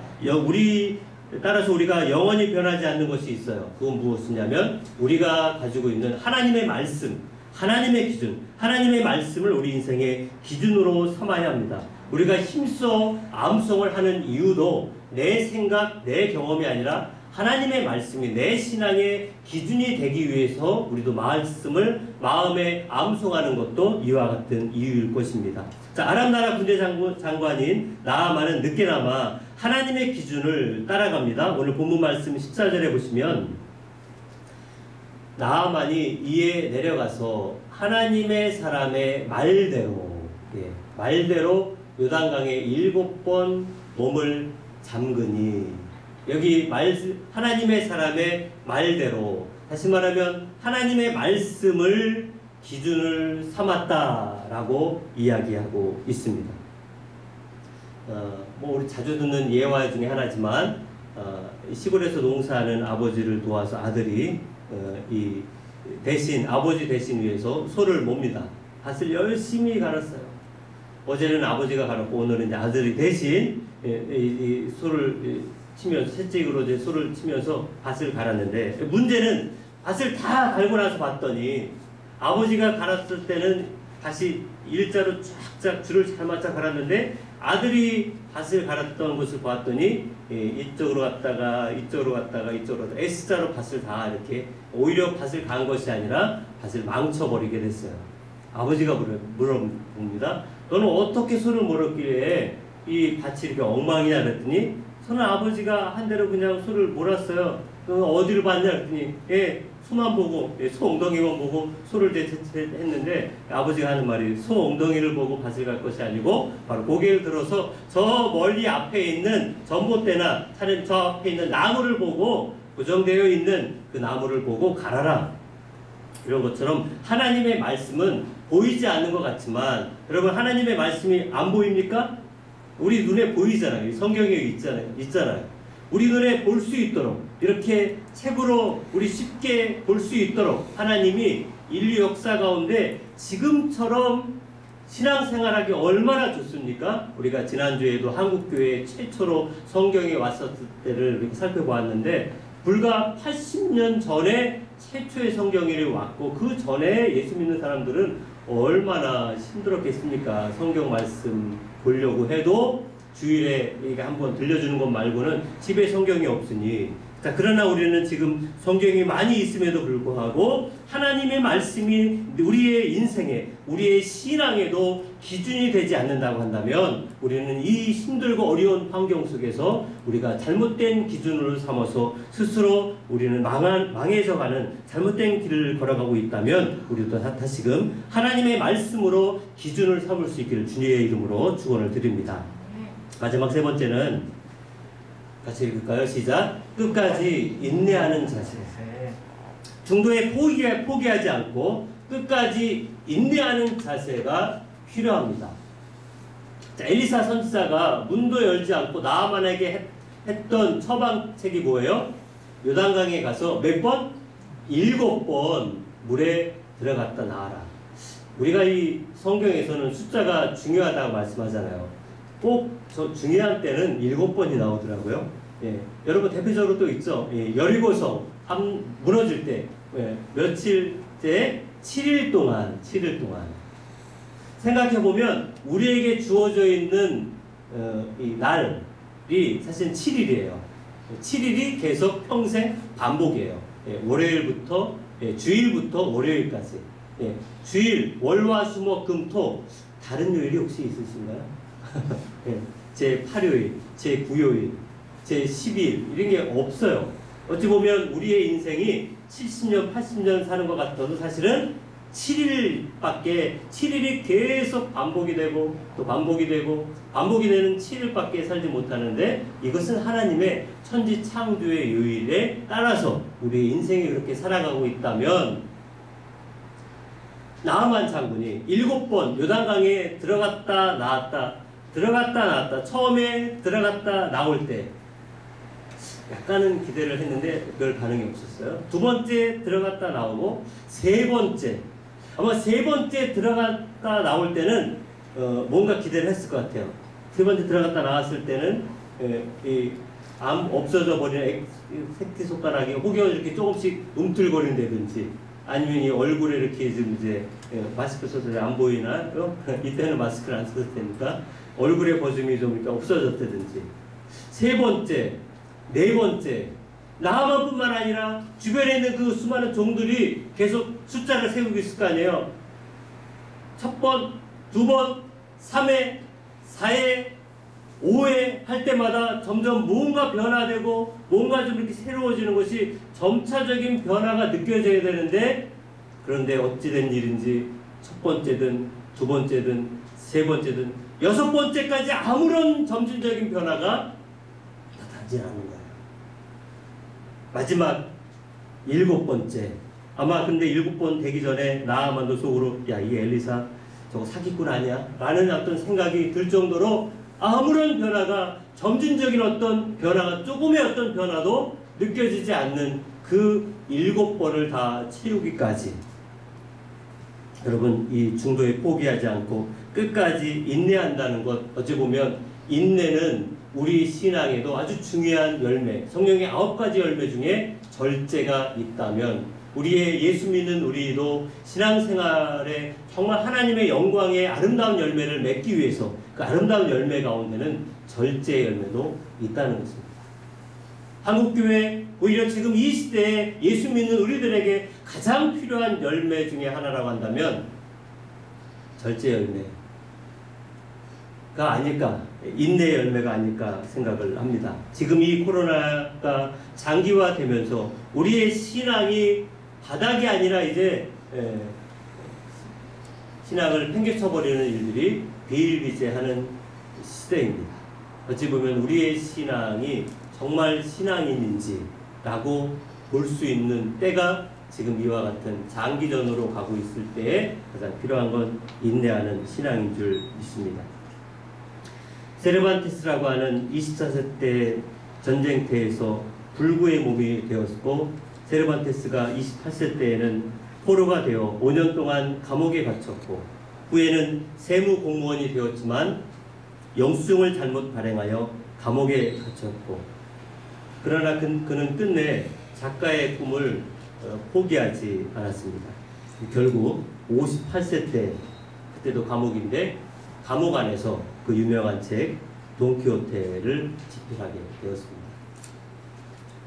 따라서 우리가 영원히 변하지 않는 것이 있어요. 그건 무엇이냐면 우리가 가지고 있는 하나님의 말씀, 하나님의 기준, 하나님의 말씀을 우리 인생의 기준으로 삼아야 합니다. 우리가 힘써 암송을 하는 이유도 내 생각, 내 경험이 아니라 하나님의 말씀이 내 신앙의 기준이 되기 위해서 우리도 말씀을 마음에 암송하는 것도 이와 같은 이유일 것입니다. 자, 아람 나라 군대 장관인 나아만은 늦게나마 하나님의 기준을 따라갑니다. 오늘 본문 말씀 14절에 보시면 나아만이 이에 내려가서 하나님의 사람의 말대로 요단강에 7번 몸을 잠그니, 여기 하나님의 사람의 말대로, 다시 말하면 하나님의 말씀을 기준을 삼았다라고 이야기하고 있습니다. 우리 자주 듣는 예화 중에 하나지만 시골에서 농사하는 아버지를 도와서 아들이 아버지 대신 위해서 소를 몹니다. 밭을 열심히 갈았어요. 어제는 아버지가 갈았고 오늘은 이제 아들이 대신 이 소를 치면서, 채찍으로 이제 소를 치면서 밭을 갈았는데, 문제는 밭을 다 갈고 나서 봤더니 아버지가 갈았을 때는 밭이 일자로 쫙쫙 줄을 잘 맞춰 갈았는데, 아들이 밭을 갈았던 것을 봤더니 이쪽으로 갔다가 S자로 밭을 다 이렇게, 오히려 밭을 간 것이 아니라 밭을 망쳐버리게 됐어요. 아버지가 물어봅니다. 너는 어떻게 소를 몰았길래 이 밭이 이렇게 엉망이냐 그랬더니, 저는 아버지가 한 대로 그냥 소를 몰았어요. 너는 어디를 봤냐 그랬더니, 소만 보고, 소 엉덩이만 보고 소를 했는데, 아버지가 하는 말이 소 엉덩이를 보고 밭을 갈 것이 아니고 바로 고개를 들어서 저 멀리 앞에 있는 전봇대나 차례 저 앞에 있는 나무를 보고, 고정되어 있는 그 나무를 보고 갈아라. 이런 것처럼 하나님의 말씀은 보이지 않는 것 같지만, 여러분, 하나님의 말씀이 안 보입니까? 우리 눈에 보이잖아요. 성경에 있잖아요. 우리 눈에 볼 수 있도록, 이렇게 책으로 우리 쉽게 볼 수 있도록 하나님이 인류 역사 가운데 지금처럼 신앙생활하기 얼마나 좋습니까? 우리가 지난주에도 한국교회 최초로 성경에 왔었을 때를 이렇게 살펴보았는데, 불과 80년 전에 최초의 성경이 왔고, 그 전에 예수 믿는 사람들은 얼마나 힘들었겠습니까? 성경 말씀 보려고 해도 주일에 한번 들려주는 것 말고는 집에 성경이 없으니 자, 그러나 우리는 지금 성경이 많이 있음에도 불구하고 하나님의 말씀이 우리의 인생에, 우리의 신앙에도 기준이 되지 않는다고 한다면 우리는 이 힘들고 어려운 환경 속에서 우리가 잘못된 기준으로 삼아서 스스로 우리는 망해져가는 잘못된 길을 걸어가고 있다면 우리도 다시금 하나님의 말씀으로 기준을 삼을 수 있기를 주님의 이름으로 축원을 드립니다. 마지막 세 번째는 같이 읽을까요? 시작. 끝까지 인내하는 자세. 중도에 포기하지 않고 끝까지 인내하는 자세가 필요합니다. 자, 엘리사 선지자가 문도 열지 않고 나아만에게 했던 처방책이 뭐예요? 요단강에 가서 몇 번? 7번 물에 들어갔다 나와라. 우리가 이 성경에서는 숫자가 중요하다고 말씀하잖아요. 꼭 저 중요한 때는 7번이 나오더라고요. 예, 여러분 대표적으로 또 있죠. 예, 여리고성 무너질 때 며칠째 7일 동안 생각해 보면 우리에게 주어져 있는 이 날이 사실 7일이에요. 7일이 계속 평생 반복이에요. 예, 월요일부터 주일부터 월요일까지. 예, 주일 월화수목금토 다른 요일이 혹시 있으신가요? 예, 제 8요일, 제 9요일, 제 10일 이런 게 없어요. 어찌 보면 우리의 인생이 70년, 80년 사는 것 같아도 사실은 7일이 계속 반복이 되고 또 반복이 되는 7일밖에 살지 못하는데 이것은 하나님의 천지 창조의 요일에 따라서 우리의 인생이 그렇게 살아가고 있다면 나아만 장군이 7번 요단강에 들어갔다 나왔다 처음에 들어갔다 나올 때 약간은 기대를 했는데 별 반응이 없었어요. 두 번째 들어갔다 나오고 세 번째 아마 세 번째 들어갔다 나올 때는 뭔가 기대를 했을 것 같아요. 세 번째 들어갔다 나왔을 때는 이 암 없어져 버리는 새끼손가락이 혹여 이렇게 조금씩 움틀거린다든지 아니면 이 얼굴에 이렇게 좀 이제 마스크 써서 안 보이나 이때는 마스크를 안 썼을 테니까 얼굴에 버짐이 좀 이렇게 없어졌다든지 세 번째, 네 번째 나하만뿐만 아니라 주변에 있는 그 수많은 종들이 계속 숫자를 세우고 있을 거 아니에요. 첫 번, 두 번, 3회, 4회, 5회 할 때마다 점점 뭔가 변화되고 뭔가 좀 이렇게 새로워지는 것이 점차적인 변화가 느껴져야 되는데 그런데 어찌된 일인지 첫 번째든 두 번째든 세 번째든 여섯 번째까지 아무런 점진적인 변화가 나타나지 않는 거예요. 마지막 7번째 아마 근데 7번 되기 전에 나아만도 속으로 야 이 엘리사 저거 사기꾼 아니야? 라는 어떤 생각이 들 정도로 아무런 변화가 점진적인 어떤 변화가 조금의 어떤 변화도 느껴지지 않는 그 7번을 다 채우기까지 여러분 이 중도에 포기하지 않고 끝까지 인내한다는 것 어찌 보면 인내는 우리 신앙에도 아주 중요한 열매 성경의 9가지 열매 중에 절제가 있다면 우리의 예수 믿는 우리도 신앙생활에 정말 하나님의 영광의 아름다운 열매를 맺기 위해서 그 아름다운 열매 가운데는 절제의 열매도 있다는 것입니다. 한국교회 오히려 지금 이 시대에 예수 믿는 우리들에게 가장 필요한 열매 중에 하나라고 한다면 절제 열매가 아닐까 인내의 열매가 아닐까 생각을 합니다. 지금 이 코로나가 장기화되면서 우리의 신앙이 바닥이 아니라 이제 신앙을 팽개쳐버리는 일들이 비일비재하는 시대입니다. 어찌 보면 우리의 신앙이 정말 신앙인인지라고 볼 수 있는 때가 지금 이와 같은 장기전으로 가고 있을 때에 가장 필요한 건 인내하는 신앙인 줄 믿습니다. 세르반테스라고 하는 24세 때 전쟁터에서 불구의 몸이 되었고 세르반테스가 28세 때에는 포로가 되어 5년 동안 감옥에 갇혔고 후에는 세무공무원이 되었지만 영수증을 잘못 발행하여 감옥에 갇혔고 그러나 그는 끝내 작가의 꿈을 포기하지 않았습니다. 결국 58세 때 그때도 감옥인데 감옥 안에서 그 유명한 책 돈키호테를 집필하게 되었습니다.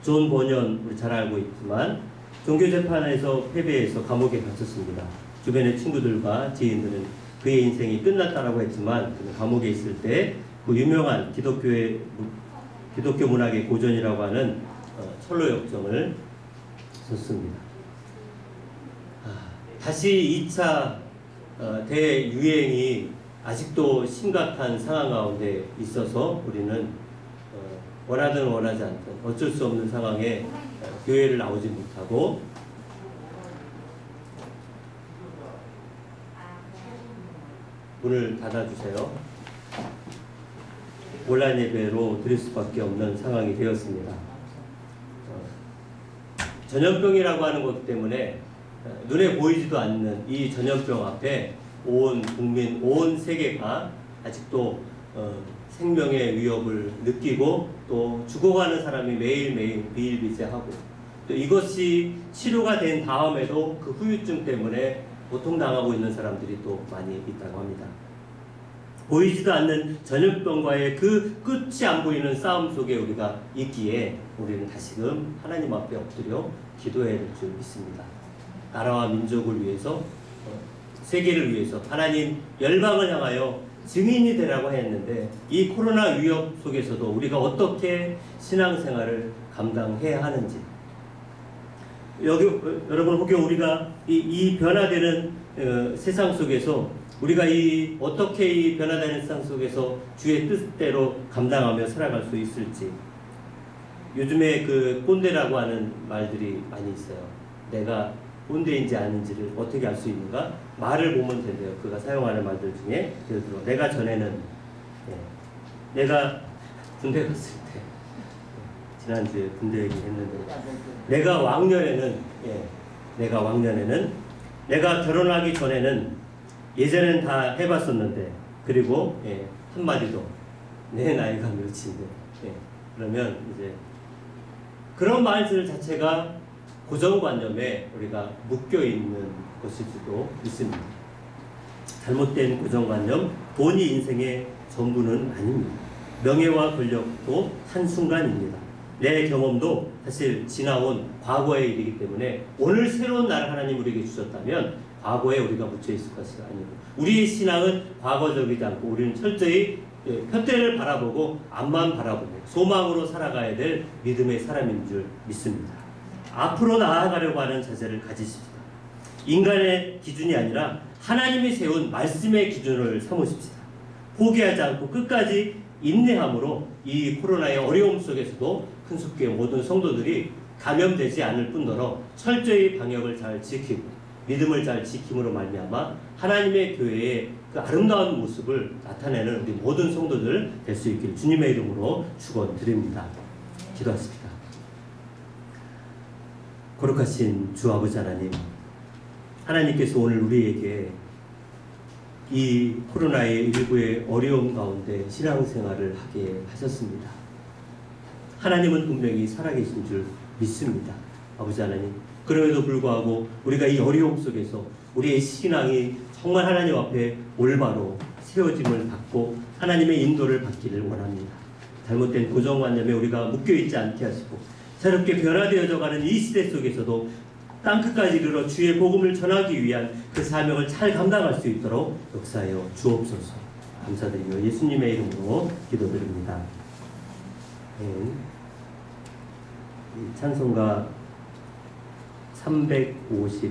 존 보년 우리 잘 알고 있지만 종교재판에서 패배해서 감옥에 갇혔습니다. 주변의 친구들과 지인들은 그의 인생이 끝났다라고 했지만 그는 감옥에 있을 때 그 유명한 기독교 문학의 고전이라고 하는 철로역정을 썼습니다. 다시 2차 대유행이 아직도 심각한 상황 가운데 있어서 우리는 원하든 원하지 않든 어쩔 수 없는 상황에 교회를 나오지 못하고 문을 닫아주세요. 온라인 예배로 드릴 수밖에 없는 상황이 되었습니다. 전염병이라고 하는 것 때문에 눈에 보이지도 않는 이 전염병 앞에 온 국민, 온 세계가 아직도 생명의 위협을 느끼고 또 죽어가는 사람이 매일매일 비일비재하고 또 이것이 치료가 된 다음에도 그 후유증 때문에 고통당하고 있는 사람들이 또 많이 있다고 합니다. 보이지도 않는 전염병과의 그 끝이 안 보이는 싸움 속에 우리가 있기에 우리는 다시금 하나님 앞에 엎드려 기도해야 될 줄 믿습니다. 나라와 민족을 위해서 세계를 위해서 하나님 열방을 향하여 증인이 되라고 했는데 이 코로나 위협 속에서도 우리가 어떻게 신앙생활을 감당해야 하는지 여러분 혹여 우리가 이 변화되는 세상 속에서 우리가 어떻게 이 변화되는 세상 속에서 주의 뜻대로 감당하며 살아갈 수 있을지 요즘에 그 꼰대라고 하는 말들이 많이 있어요. 내가 꼰대인지 아닌지를 어떻게 알 수 있는가? 말을 보면 된대요. 그가 사용하는 말들 중에 예를 들어 내가 전에는 내가 군대 갔을 때 지난주에 군대 얘기했는데 내가 왕년에는 내가 결혼하기 전에는 예전엔 다 해봤었는데 그리고 한마디도 내 나이가 몇인데 그러면 이제 그런 말들 자체가 고정관념에 우리가 묶여있는 것일지도 있습니다. 잘못된 고정관념, 돈이 인생의 전부는 아닙니다. 명예와 권력도 한순간입니다. 내 경험도 사실 지나온 과거의 일이기 때문에 오늘 새로운 나를 하나님 우리에게 주셨다면 과거에 우리가 묻혀있을 것이 아니고 우리의 신앙은 과거적이지 않고 우리는 철저히 푯대를 바라보고 앞만 바라보고 소망으로 살아가야 될 믿음의 사람인 줄 믿습니다. 앞으로 나아가려고 하는 자세를 가지십시다. 인간의 기준이 아니라 하나님이 세운 말씀의 기준을 삼으십시다. 포기하지 않고 끝까지 인내함으로 이 코로나의 어려움 속에서도 큰숙교의 모든 성도들이 감염되지 않을 뿐더러 철저히 방역을 잘 지키고 믿음을 잘 지킴으로 말미암아 하나님의 교회의 그 아름다운 모습을 나타내는 우리 모든 성도들 될 수 있기를 주님의 이름으로 축원드립니다. 기도하십시다. 거룩하신 주 아버지 하나님, 하나님께서 오늘 우리에게 이 코로나19의 어려움 가운데 신앙생활을 하게 하셨습니다. 하나님은 분명히 살아계신 줄 믿습니다. 아버지 하나님, 그럼에도 불구하고 우리가 이 어려움 속에서 우리의 신앙이 정말 하나님 앞에 올바로 세워짐을 받고 하나님의 인도를 받기를 원합니다. 잘못된 고정관념에 우리가 묶여있지 않게 하시고 새롭게 변화되어져 가는 이 시대 속에서도 땅끝까지 이르러 주의 복음을 전하기 위한 그 사명을 잘 감당할 수 있도록 역사하여 주옵소서. 감사드리며 예수님의 이름으로 기도드립니다. 이 찬송가 354장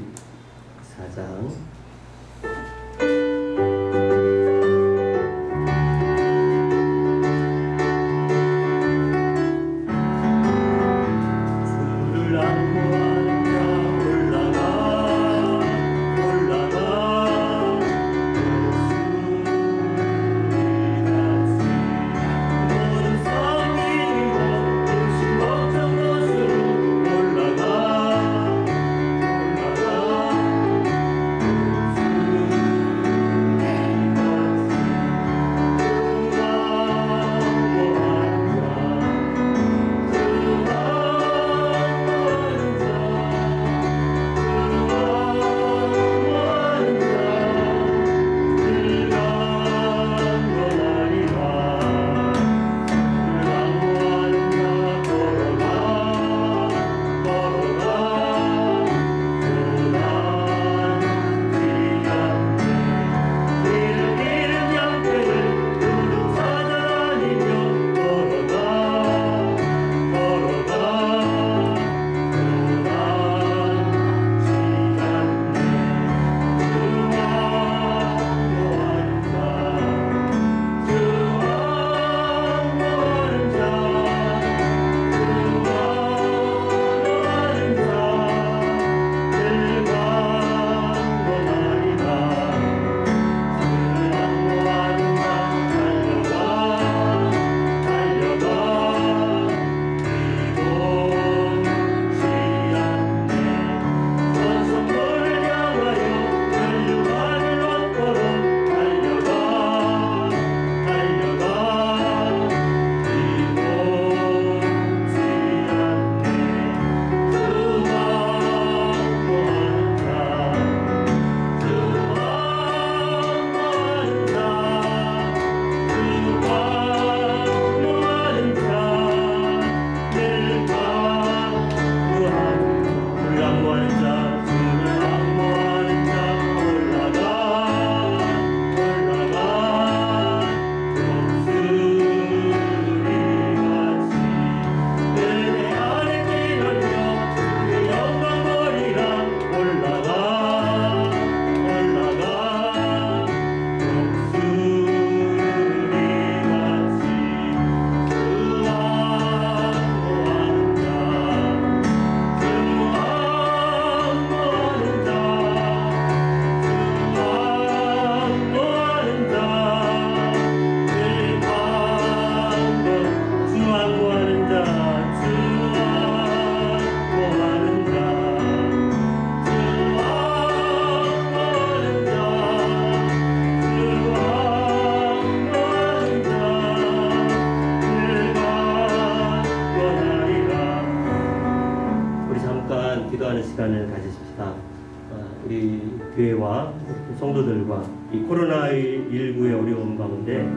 교회와 성도들과 이 코로나19의 어려움 가운데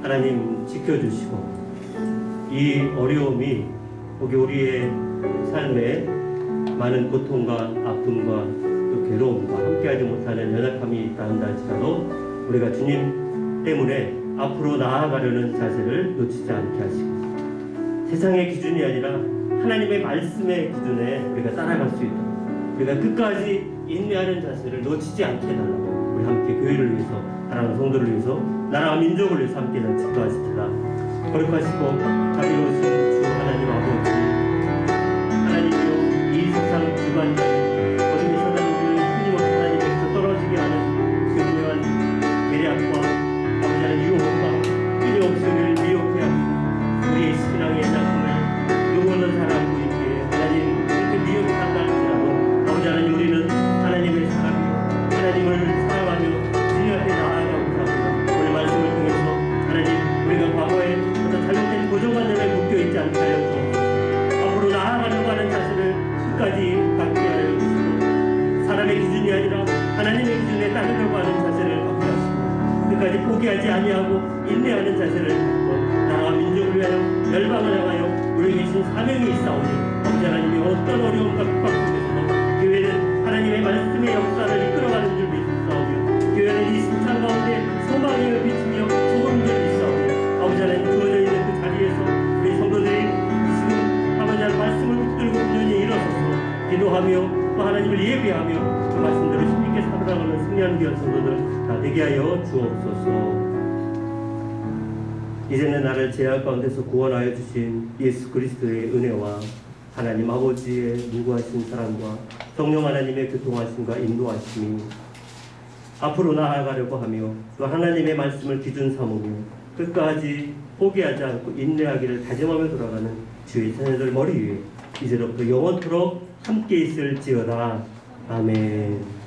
하나님 지켜주시고 이 어려움이 혹이 우리의 삶에 많은 고통과 아픔과 또 괴로움과 함께하지 못하는 연약함이 있다 한다 할지라도 우리가 주님 때문에 앞으로 나아가려는 자세를 놓치지 않게 하시고 세상의 기준이 아니라 하나님의 말씀의 기준에 우리가 따라갈 수 있도록 우리가 끝까지 인내하는 자세를 놓치지 않게 해달라고 우리 함께 교회를 위해서 사랑하는 성도를 위해서 나라와 민족을 위해서 함께 기도하십시다. 거룩하시고 자비로우신 주 하나님 아버지 하나님이여 이 세상 주관자 어둠의 사단들 끊임없이 하나님께서 떨어지게 하는 교묘한 계략과 아버지 하나님 유혹과 끊임없이 우리를 미혹해 하시고 우리의 신앙의 작품을 누구는 잘 알고 있기에 하나님 그렇게 미혹한다 할지라도 아버지 하나님 우리는 하나님의 사람이요 하나님을 사랑하며 주님 앞에 나아가고 하고 오늘 말씀을 통해서 하나님 우리가 과거에 어떤 잘못된 고정관념에 묶여있지 않게 하여 주옵소서. 앞으로 나아가려고 하는 자세를 끝까지 갖게 하여 주시고 사람의 기준이 아니라 하나님의 기준에 따르려고 하는 자세를 갖게 하시고 끝까지 포기하지 아니하고 인내하는 자세를 갖고 나라와 민족을 위하여 열방을 향하여 우리에게 주신 사명이 있사오니 아버지 하나님이 어떤 어려움과 핍박 속에서도 교회는 하나님의 말씀의 역사를 이끌어가는 줄 믿사오며 교회는 이 세상 가운데 소망을 비치며 좋은 줄 믿사오며 아버지 하나님 주어져 있는 그 자리에서 우리 성도들이 지금 아버지 하나님 말씀을 붙들고 분연히 일어서서 기도하며 또 하나님을 예배하며 그 말씀대로 힘있게 살아가는 승리하는 귀한 성도들 다 되게 하여 주옵소서. 이제는 나를 죄악 가운데서 구원하여 주신 예수 그리스도의 은혜와 하나님 아버지의 무고하신 사랑과 성령 하나님의 교통하심과 인도하심이 앞으로 나아가려고 하며 또 하나님의 말씀을 기준 삼으며 끝까지 포기하지 않고 인내하기를 다짐하며 돌아가는 주의 자녀들 머리 위에 이제로부터 영원토록 함께 있을지어다. 아멘.